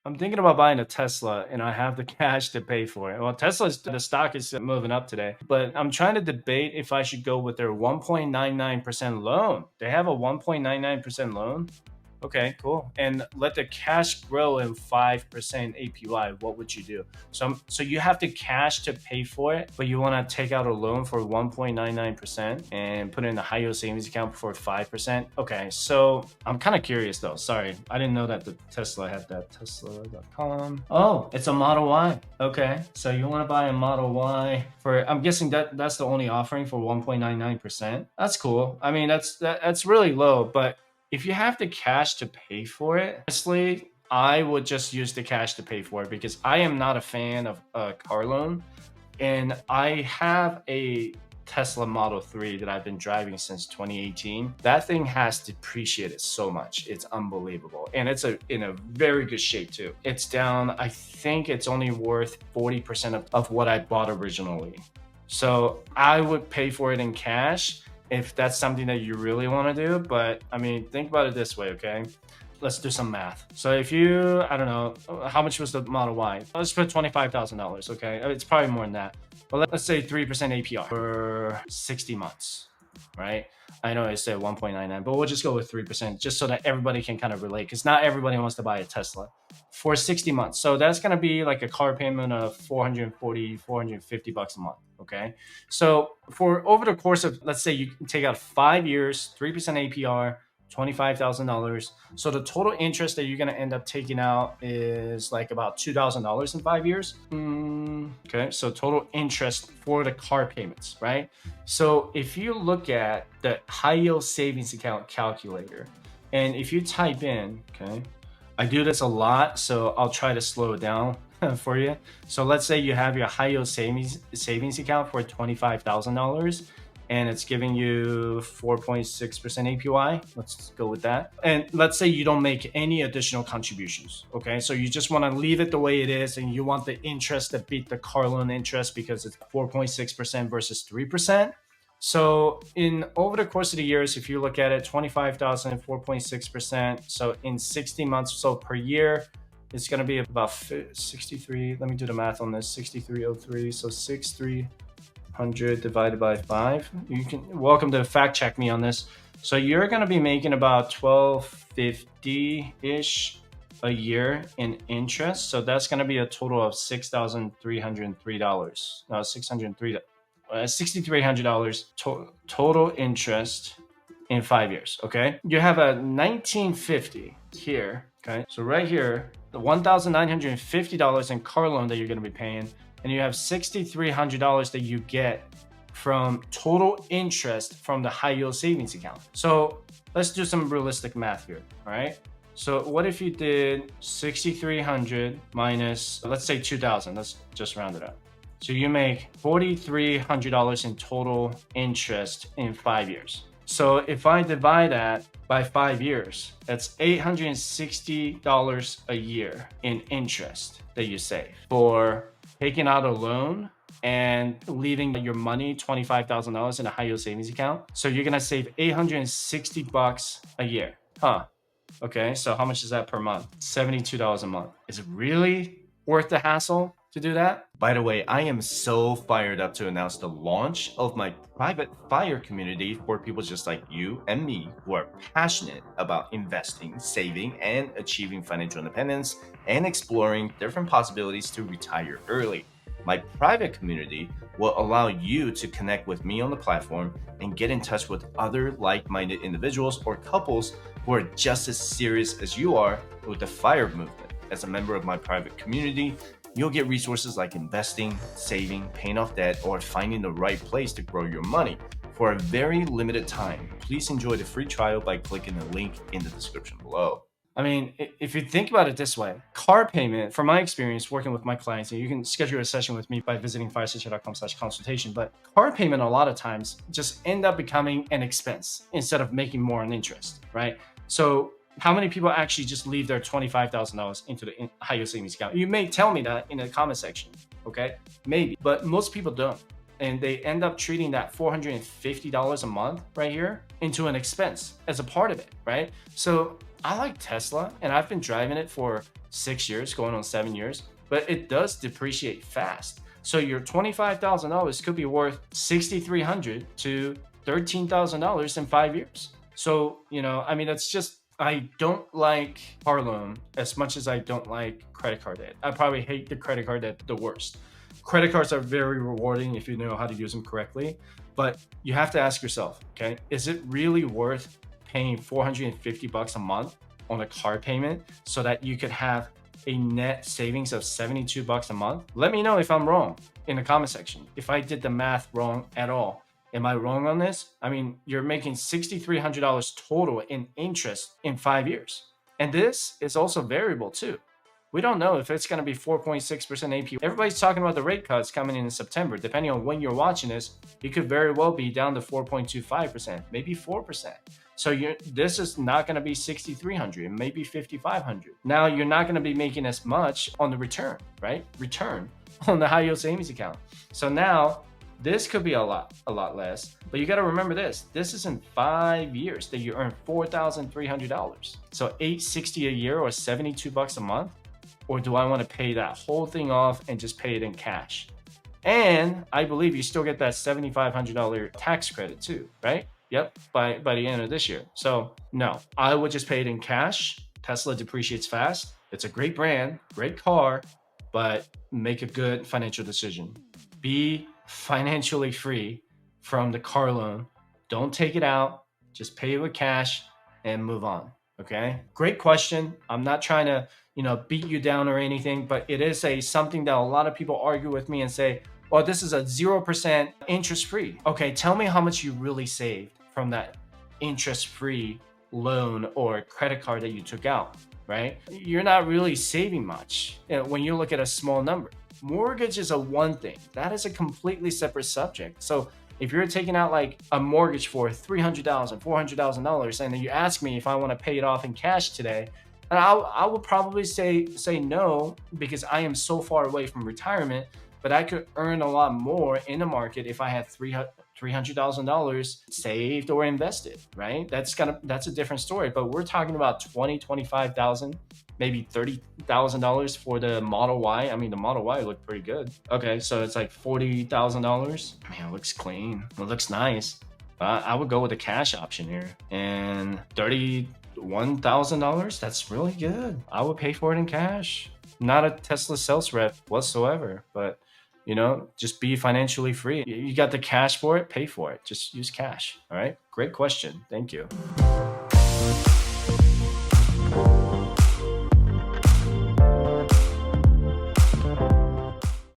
I'm thinking about buying a Tesla and I have the cash to pay for it. Well, the stock is moving up today, but I'm trying to debate if I should go with their 1.99% loan. They have a 1.99% loan. Okay, cool. And let the cash grow in 5% APY. What would you do? So you have the cash to pay for it, but you want to take out a loan for 1.99% and put it in a high yield savings account for 5%. Okay, so I'm kind of curious though. Sorry, I didn't know that the Tesla had that. Tesla.com. Oh, it's a Model Y. Okay, so you want to buy a Model Y for? I'm guessing that's the only offering for 1.99%. That's cool. I mean, that's really low, but if you have the cash to pay for it, honestly, I would just use the cash to pay for it because I am not a fan of a car loan. And I have a Tesla Model 3 that I've been driving since 2018. That thing has depreciated so much. It's unbelievable. And it's in a very good shape too. It's down, I think it's only worth 40% of what I bought originally. So I would pay for it in cash if that's something that you really want to do. But I mean, think about it this way, okay? Let's do some math. So if you, I don't know, how much was the Model Y? Let's put $25,000, okay? It's probably more than that. But let's say 3% APR for 60 months, right? I know I said 1.99, but we'll just go with 3% just so that everybody can kind of relate because not everybody wants to buy a Tesla for 60 months. So that's going to be like a car payment of 440, 450 bucks a month. Okay. So for over the course of, let's say you take out 5 years, 3% APR, $25,000. So the total interest that you're going to end up taking out is like about $2,000 in 5 years. Okay. So total interest for the car payments, right? So if you look at the high yield savings account calculator, and if you type in, okay, I do this a lot, so I'll try to slow it down for you. So let's say you have your high yield savings account for $25,000 and it's giving you 4.6% APY. Let's go with that. And let's say you don't make any additional contributions. Okay. So you just want to leave it the way it is and you want the interest to beat the car loan interest because it's 4.6% versus 3%. So in over the course of the years, if you look at it, 25,000, 4.6%. So in 60 months, so per year, it's going to be about 63. Let me do the math on this. 6303. So 6,300 divided by 5. You can welcome to fact check me on this. So you're going to be making about 1250-ish a year in interest. So that's going to be a total of $6,303. No, $6,300 total interest in 5 years. Okay, you have a 1950 here. Okay, so right here, the $1,950 in car loan that you're going to be paying, and you have $6,300 that you get from total interest from the high yield savings account. So let's do some realistic math here. All right. So what if you did 6,300 minus, let's say 2,000. Let's just round it up. So you make $4,300 in total interest in 5 years. So if I divide that by 5 years, that's $860 a year in interest that you save for taking out a loan and leaving your money, $25,000 in a high yield savings account. So you're going to save $860 a year. Huh. Okay. So how much is that per month? $72 a month. Is it really worth the hassle to do that? By the way, I am so fired up to announce the launch of my private FIRE community for people just like you and me who are passionate about investing, saving, and achieving financial independence and exploring different possibilities to retire early. My private community will allow you to connect with me on the platform and get in touch with other like-minded individuals or couples who are just as serious as you are with the FIRE movement. As a member of my private community, you'll get resources like investing, saving, paying off debt, or finding the right place to grow your money for a very limited time. Please enjoy the free trial by clicking the link in the description below. I mean, if you think about it this way, car payment, from my experience working with my clients, and you can schedule a session with me by visiting firestation.com/consultation, but car payment a lot of times just end up becoming an expense instead of making more on interest, right? So how many people actually just leave their $25,000 into the high yield savings account? You may tell me that in the comment section, okay? Maybe, but most people don't. And they end up treating that $450 a month right here into an expense as a part of it, right? So I like Tesla, and I've been driving it for 6 years, going on 7 years, but it does depreciate fast. So your $25,000 could be worth $6,300 to $13,000 in 5 years. So, I mean, that's just, I don't like car loan as much as I don't like credit card debt. I probably hate the credit card debt the worst. Credit cards are very rewarding if you know how to use them correctly, but you have to ask yourself, okay, is it really worth paying $450 a month on a car payment so that you could have a net savings of $72 a month? Let me know if I'm wrong in the comment section. If I did the math wrong at all. Am I wrong on this? I mean, you're making $6,300 total in interest in 5 years. And this is also variable too. We don't know if it's going to be 4.6% APY. Everybody's talking about the rate cuts coming in September. Depending on when you're watching this, it could very well be down to 4.25%, maybe 4%. So this is not going to be 6,300, maybe 5,500. Now you're not going to be making as much on the return, right? Return on the high yield savings account. So now this could be a lot less, but you got to remember this. This is in 5 years that you earn $4,300. So $860 a year or $72 a month. Or do I want to pay that whole thing off and just pay it in cash? And I believe you still get that $7,500 tax credit too, right? Yep, by the end of this year. So no, I would just pay it in cash. Tesla depreciates fast. It's a great brand, great car, but make a good financial decision. Be financially free from the car loan. Don't take it out. Just pay it with cash and move on. Okay. Great question. I'm not trying to, beat you down or anything, but it is something that a lot of people argue with me and say, well, this is a 0% interest free. Okay. Tell me how much you really saved from that interest free loan or credit card that you took out, right? You're not really saving much when you look at a small number. Mortgage is one thing. That is a completely separate subject. So if you're taking out like a mortgage for $300,000, $400,000, and then you ask me if I want to pay it off in cash today, and I will probably say no, because I am so far away from retirement, but I could earn a lot more in the market if I had $300,000 saved or invested, right? That's a different story. But we're talking about 25,000, maybe $30,000 for the Model Y. I mean, the Model Y looked pretty good. Okay, so it's like $40,000. I mean, it looks clean. It looks nice. I would go with the cash option here. And $31,000, that's really good. I would pay for it in cash. Not a Tesla sales rep whatsoever, but just be financially free. You got the cash for it, pay for it. Just use cash. All right. Great question. Thank you.